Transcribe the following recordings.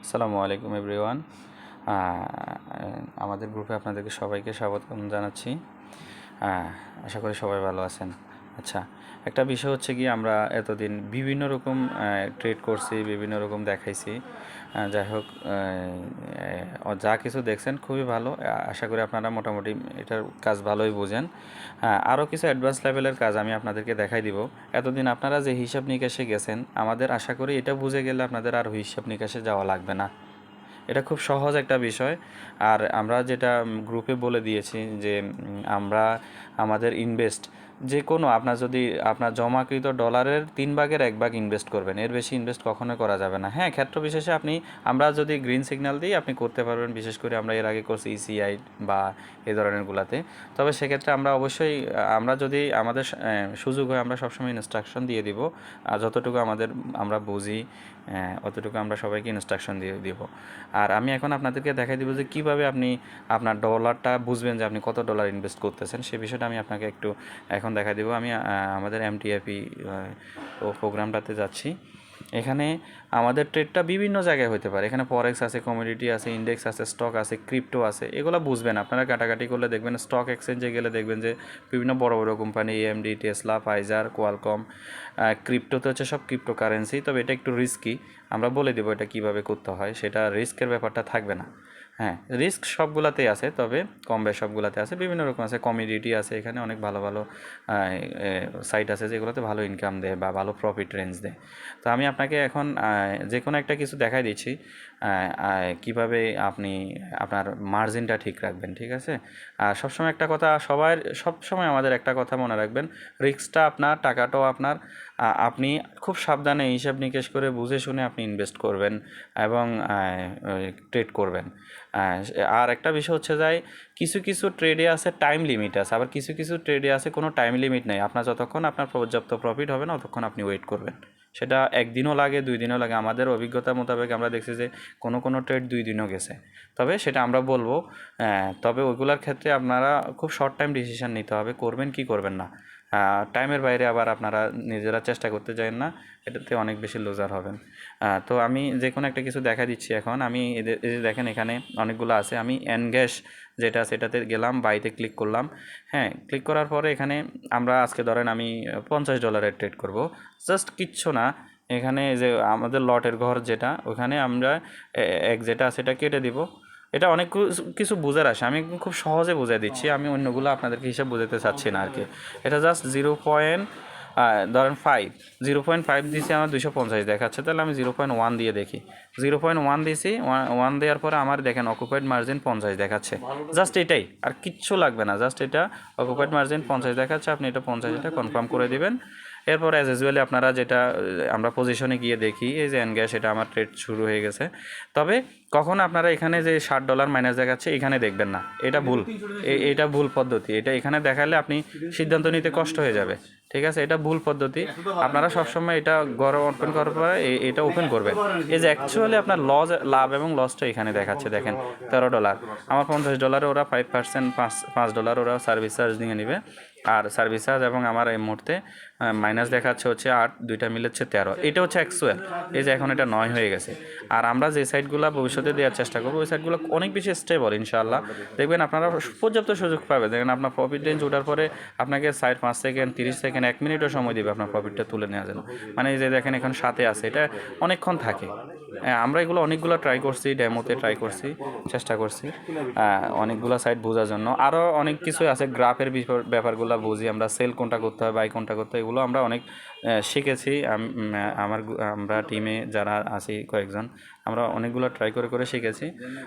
আসসালামু আলাইকুম এভরিওয়ান। আমাদের গ্রুপে আপনাদেরকে সবাইকে স্বাগতম জানাচ্ছি। আশা করি সবাই ভালো আছেন। আচ্ছা, একটা বিষয় হচ্ছে কি, আমরা এতদিন বিভিন্ন রকম ট্রেড করছি, বিভিন্ন রকম দেখাইছি। যাই হোক, যা কিছু দেখছেন খুবই ভালো। আশা করি আপনারা মোটামুটি এটার কাজ ভালোই বোঝেন। আরও কিছু অ্যাডভান্স লেভেলের কাজ আমি আপনাদেরকে দেখাই দিব। এতদিন আপনারা যে হিসাব নিকাশে গেছেন, আমাদের আশা করি এটা বুঝে গেলে আপনাদের আর হিসাব নিকাশে যাওয়া লাগবে না। এটা খুব সহজ একটা বিষয়। আর আমরা যেটা গ্রুপে বলে দিয়েছি যে আমরা আমাদের ইনভেস্ট যে কোনো, আপনার যদি আপনার জমাকৃত ডলারের 3/1 ইনভেস্ট করবেন, এর বেশি ইনভেস্ট কখনোই করা যাবে না। হ্যাঁ, ক্ষেত্র বিশেষে আমরা যদি গ্রিন সিগন্যাল দিই আপনি করতে পারবেন, বিশেষ করে আমরা এর আগে করছি ইসিআই বা এই ধরনেরগুলোতে। তবে সেক্ষেত্রে আমরা অবশ্যই আমরা যদি আমাদের সুযোগ হয় আমরা সবসময় ইনস্ট্রাকশন দিয়ে দিব। আর যতটুকু আমরা বুঝি অতটুকু আমরা সবাইকে ইনস্ট্রাকশন দিয়ে দিব। আর আমি এখন আপনাদেরকে দেখাই দিব যে কীভাবে আপনি আপনার ডলারটা বুঝবেন যে আপনি কত ডলার ইনভেস্ট করতেছেন, সে বিষয়টা আমি আপনাকে একটু এখন দেখাই দিব। আমি আমাদের এমটিএফই প্রোগ্রামটাতে যাচ্ছি। এখানে আমাদের ট্রেডটা বিভিন্ন জায়গায় হতে পারে। এখানে ফরেক্স আছে, কমোডিটি আছে, ইন্ডেক্স আছে, স্টক আছে, ক্রিপ্টো আছে। এগুলো বুঝবেন আপনারা, কাটাকাটি করলে দেখবেন স্টক এক্সচেঞ্জে গেলে দেখবেন যে বিভিন্ন বড় বড় company AMD, Tesla, Pfizer, Qualcomm. ক্রিপ্টোতে হচ্ছে সব ক্রিপ্টোকারেন্সি, তবে এটা একটু রিস্কি। আমরা বলে দেবো এটা কীভাবে করতে হয়, সেটা রিস্কের ব্যাপারটা থাকবে না। হ্যাঁ, রিস্ক সবগুলাতেই আছে, তবে কম বেশ সবগুলাতে আছে। বিভিন্ন রকম আছে, কমিডিটি আছে, এখানে অনেক ভালো ভালো সাইট আছে যেগুলোতে ভালো ইনকাম দেয় বা ভালো প্রফিট রেঞ্জ দেয়। তো আমি আপনাকে এখন যে কোনো একটা কিছু দেখাই দিচ্ছি কিভাবে আপনি আপনার মার্জিনটা ঠিক রাখবেন। ঠিক আছে? আর সবসময় একটা কথা, সবসময় আমাদের একটা কথা মনে রাখবেন, রিস্কটা আপনার, টাকাটাও আপনার। আপনি খুব সাবধানে হিসাব নিকেশ করে বুঝে শুনে আপনি ইনভেস্ট করবেন এবং ট্রেড করবেন। আর একটা বিষয় হচ্ছে যায়, কিছু কিছু ট্রেডে আছে টাইম লিমিট আছে, আবার কিছু কিছু ট্রেডে আছে কোনো টাইম লিমিট নেই। আপনার যতক্ষণ আপনার পর্যাপ্ত প্রফিট হবে না ততক্ষণ আপনি ওয়েট করবেন। সেটা 1 দিনও লাগে, 2 দিনও লাগে। আমাদের অভিজ্ঞতা মোতাবেক আমরা দেখছি যে কোনো কোনো ট্রেড 2 দিনও গেছে। তবে সেটা আমরা বলবো, তবে ওইগুলোর ক্ষেত্রে আপনারা খুব শর্ট টাইম ডিসিশন নিতে হবে, করবেন কি করবেন না। টাইমের বাইরে আবার আপনারা নিজেরা চেষ্টা করতে চান না, এটাতে অনেক বেশি লুজার হবেন। তো আমি যে কোনো একটা কিছু দেখা দিচ্ছি এখন। আমি এই যে দেখেন এখানে অনেকগুলো আছে। আমি এনগ্যাশ যেটা সেটাতে গেলাম, বাইতে ক্লিক করলাম। হ্যাঁ, ক্লিক করার পরে এখানে আমরা আজকে ধরেন আমি $50 ট্রেড করব। জাস্ট কিচ্ছু না, এখানে যে আমাদের লটের ঘর যেটা, ওখানে আমরা এক যেটা আছে এটা কেটে দিব। এটা অনেক কিছু বোঝার আসে, আমি খুব সহজে বুঝাই দিচ্ছি। আমি অন্যগুলো আপনাদেরকে হিসাব বোঝাতে চাচ্ছি না আর কি। এটা জাস্ট ধরেন 0.5 দিয়েছি, আমার 250 দেখাচ্ছে, তাহলে আমি 0.1 দিয়ে দেখি। 0.1 দিয়েছি, 1 দেওয়ার পরে আমার দেখেন অকুপাইড মার্জিন 50 দেখাচ্ছে। জাস্ট এটাই, আর কিচ্ছু লাগবে না, জাস্ট এটা অকুপাইড মার্জিন 50 দেখাচ্ছে। আপনি এটা 50 এটা কনফার্ম করে দিবেন। এরপর অ্যাজ ইউজুয়ালি আপনারা যেটা আমরা পজিশনে গিয়ে দেখি, এই যে এনগ্যাস, এটা আমার ট্রেড শুরু হয়ে গেছে। তবে কখন আপনারা এখানে যে $60 মাইনাস দেখাচ্ছে এখানে দেখবেন না, এটা ভুল। এটা ভুল পদ্ধতি। এটা এখানে দেখালে আপনি সিদ্ধান্ত নিতে কষ্ট হয়ে যাবে। ঠিক আছে? এটা ভুল পদ্ধতি। আপনারা সবসময় এটা ঘরে ওপেন করার পরে এটা ওপেন করবেন। এই যে অ্যাকচুয়ালি আপনার লাভ এবং লসটা এখানে দেখাচ্ছে, দেখেন $13। আমার $50 ওরা 5%, $5 ওরা সার্ভিস চার্জ নিয়ে নেবে। আর সার্ভিস চার্জ এবং আমার এই মুহূর্তে মাইনাস দেখাচ্ছে হচ্ছে 8, দুইটা মিলে হচ্ছে 13। এটা হচ্ছে অ্যাকচুয়াল। এই যে এখন এটা 9 হয়ে গেছে। আর আমরা যে সাইটগুলো ভবিষ্যতে দেওয়ার চেষ্টা করবো, ওই সাইটগুলো অনেক বেশি স্টেবল ইনশাআল্লাহ। দেখবেন আপনারা পর্যাপ্ত সুযোগ পাবেন। দেখেন আপনার প্রফিট রেঞ্জ ওঠার পরে আপনাকে 5 সেকেন্ড, 30 সেকেন্ড, 1 মিনিটও সময় দেবে আপনার প্রফিটটা তুলে নেওয়ার জন্য। মানে এই যে দেখেন এখন 7-এ আছে, এটা অনেকক্ষণ থাকে। আমরা এগুলো অনেকগুলো ট্রাই করছি, ডেমোতে ট্রাই করছি, চেষ্টা করছি অনেকগুলো সাইট বোঝার জন্য। আরও অনেক কিছু আছে, গ্রাফের ব্যাপারগুলো বুঝি আমরা, সেল কোনটা করতে হয়, বাই কোনটা করতে হয়, এগুলো আমরা অনেক শিখেছি। আমরা টিমে যারা আছি কয়েকজন, আমরা অনেকগুলো ট্রাই করে করে শিখেছি।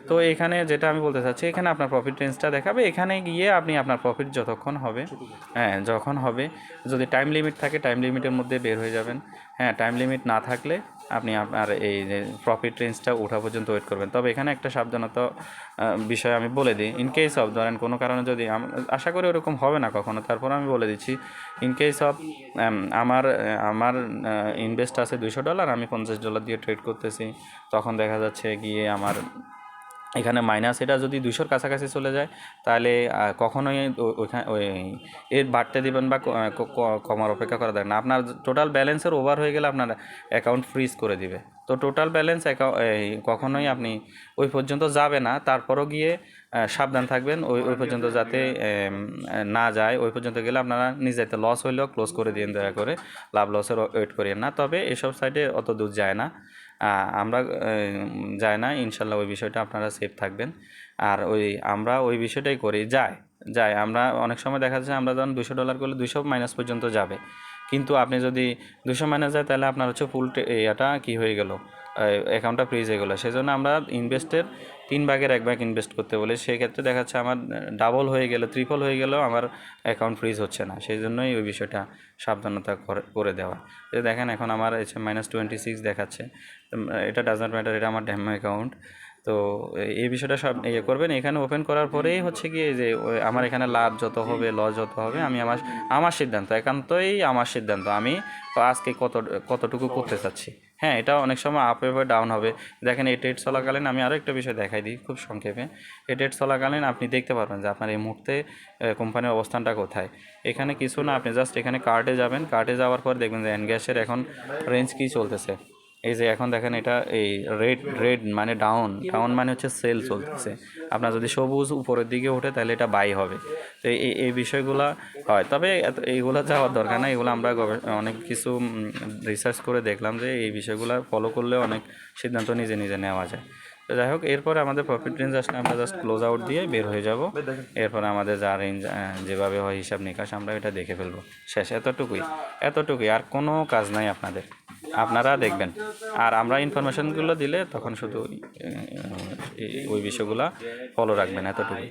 তো এখানে যেটা আমি বলতে চাচ্ছি, এখানে আপনার প্রফিট রেঞ্জটা দেখাবে। এখানে গিয়ে আপনি আপনার প্রফিট যতক্ষণ হবে, যখন হবে, যদি টাইম লিমিট থাকে টাইম লিমিটের মধ্যে বের হয়ে যাবেন। হ্যাঁ, টাইম লিমিট না থাকলে আপনি আপনার এই যে প্রফিট রেঞ্জটা ওঠা পর্যন্ত ওয়েট করবেন। তবে এখানে একটা সাবধানতা বিষয় আমি বলে দিই। ইন কেস অফ ধরেন কোনো কারণে যদি, আশা করি ওরকম হবে না কখনো, তারপর আমি বলে দিচ্ছি, ইন কেস অফ আমার ইনভেস্ট আছে $200, আমি $50 দিয়ে ট্রেড করতেছি, তখন দেখা যাচ্ছে গিয়ে আমার এখানে মাইনাস এটা যদি 200-র কাছাকাছি চলে যায় তাহলে কখনোই ওইখানে এর বাড়তে দিবেন বা কমার অপেক্ষা করা দরকার না। আপনার টোটাল ব্যালেন্সের ওভার হয়ে গেলে আপনার অ্যাকাউন্ট ফ্রিজ করে দিবে। তো টোটাল ব্যালেন্স কখনোই আপনি ওই পর্যন্ত যাবে না, তারপরও গিয়ে সাবধান থাকবেন ওই পর্যন্ত যাতে না যায়। ওই পর্যন্ত গেলে আপনারা নিজেতে লস হইলেও ক্লোজ করে দিন দয়া করে, লাভ লসের ওয়েট করিয়েন না। তবে এসব সাইডে অত দূর যায় না, আমরা যায় না ইনশাল্লাহ। ওই বিষয়টা আপনারা সেফ থাকবেন। আর আমরা ওই বিষয়টাই করি, যায় আমরা অনেক সময় দেখা যাচ্ছে আমরা যখন $200 করলে 200 মাইনাস পর্যন্ত যাবে, কিন্তু আপনি যদি 200 মাইনাস যায় তাহলে আপনার হচ্ছে ফুল এটা কী হয়ে গেল, অ্যাকাউন্টটা ফ্রিজ হয়ে গেলো। সেই জন্য আমরা ইনভেস্টের 3/1 ইনভেস্ট করতে বলি। সেক্ষেত্রে দেখা যাচ্ছে আমার ডাবল হয়ে গেলে, ট্রিপল হয়ে গেলেও আমার অ্যাকাউন্ট ফ্রিজ হচ্ছে না। সেই জন্যই ওই বিষয়টা সাবধানতা করে দেওয়া। যে দেখেন এখন আমার -26 দেখাচ্ছে, এটা ডাজ নট ম্যাটার, এটা আমার ড্যামো অ্যাকাউন্ট। তো এই বিষয়টা সব করবেন। এখানে ওপেন করার পরেই হচ্ছে কি যে আমার এখানে লাভ যত হবে লস যত হবে আমি আমার সিদ্ধান্ত, একান্তই আমার সিদ্ধান্ত, আমি আজকে কতটুকু করতে চাচ্ছি। হ্যাঁ, এটা অনেক সময় আপ হবে ডাউন হবে। দেখেন এই ট্রেড চলাকালীন আমি আরও একটা বিষয় দেখাই দিই খুব সংক্ষেপে। এই ট্রেড চলাকালীন আপনি দেখতে পারবেন যে আপনার এই মুহূর্তে কোম্পানির অবস্থানটা কোথায়। এখানে কিছু না, আপনি জাস্ট এখানে কার্টে যাবেন, কার্টে যাওয়ার পর দেখবেন যে এনগ্যাসের এখন রেঞ্জ কী চলতেছে। এই যে এখন দেখেন এটা এই রেড মানে ডাউন মানে হচ্ছে সেল চলতেছে। আপনার যদি সবুজ উপরের দিকে ওঠে তাহলে এটা বাই হবে। তো এই বিষয়গুলো হয়। তবে এইগুলো যাওয়ার দরকার না, এগুলো আমরা অনেক কিছু রিসার্চ করে দেখলাম যে এই বিষয়গুলো ফলো করলে অনেক সিদ্ধান্ত নিজে নিজে নেওয়া যায়। তো যাই হোক, এরপরে আমাদের প্রফিট রেঞ্জ আসলে আমরা জাস্ট ক্লোজ আউট দিয়ে বের হয়ে যাব। এরপরে আমাদের যা রেঞ্জ যেভাবে হয় হিসাব নিকাশ আমরা এটা দেখে ফেলবো। শেষ, এতটুকুই, আর কোনো কাজ নাই আপনাদের, আপনারা দেখবেন। আর আমরা ইনফরমেশনগুলো দিলে তখন শুধু ওই বিষয়গুলো ফলো রাখবেন, এতটুকুই।